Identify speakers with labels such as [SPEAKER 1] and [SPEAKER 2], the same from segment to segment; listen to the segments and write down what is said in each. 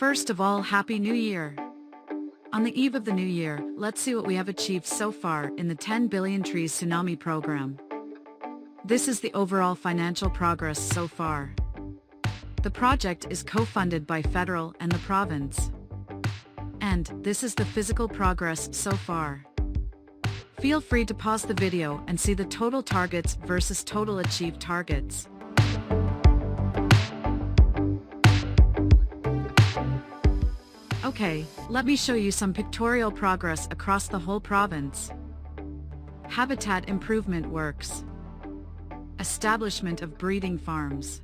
[SPEAKER 1] First of all, Happy New Year! On the eve of the new year, let's see what we have achieved so far in the 10 Billion Trees Tsunami program. This is the overall financial progress so far. The project is co-funded by federal and the province. And this is the physical progress so far. Feel free to pause the video and see the total targets versus total achieved targets. Okay, let me show you some pictorial progress across the whole province. Habitat improvement works. Establishment of breeding farms.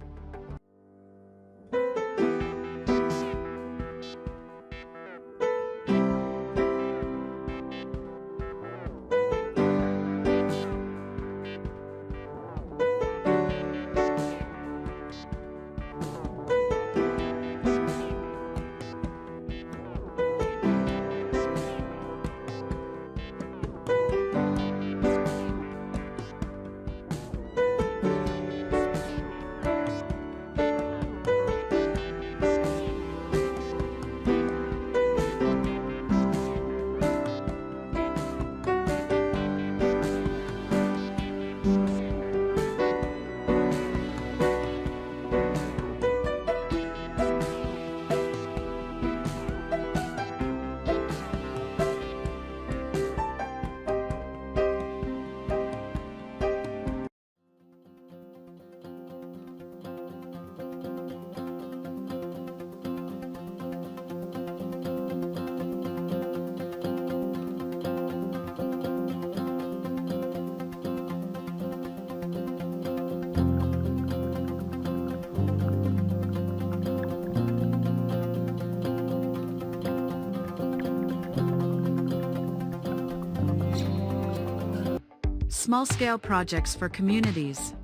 [SPEAKER 1] Small-scale projects for communities.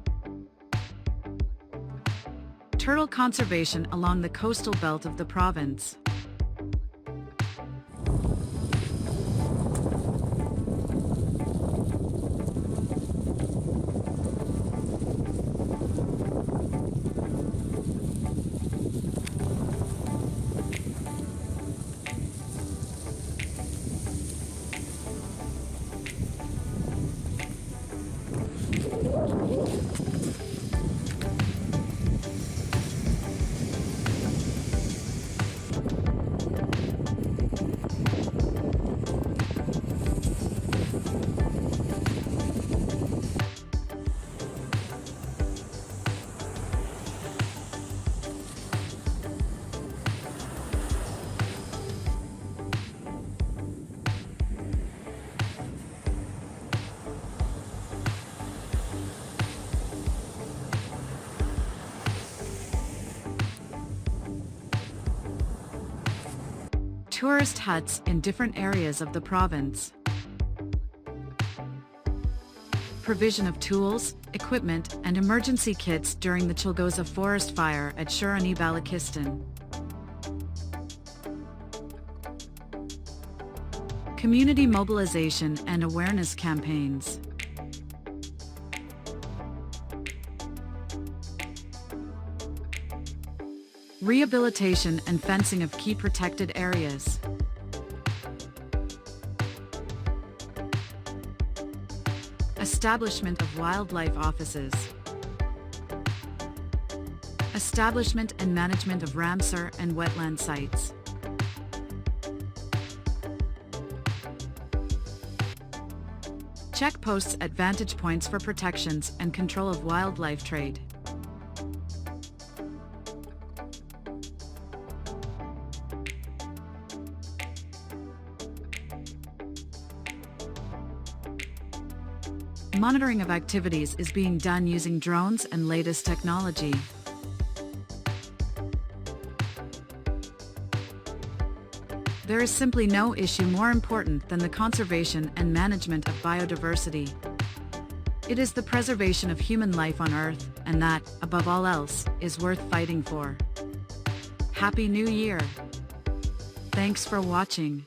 [SPEAKER 1] Turtle conservation along the coastal belt of the province. Tourist huts in different areas of the province. Provision of tools, equipment, and emergency kits during the Chilgoza forest fire at Hassani, Balochistan. Community mobilization and awareness campaigns. Rehabilitation and fencing of key protected areas. Establishment of wildlife offices. Establishment and management of Ramsar and wetland sites. Checkposts at vantage points for protections and control of wildlife trade. Monitoring of activities is being done using drones and latest technology. There is simply no issue more important than the conservation and management of biodiversity. It is the preservation of human life on Earth, and that, above all else, is worth fighting for. Happy New Year! Thanks for watching.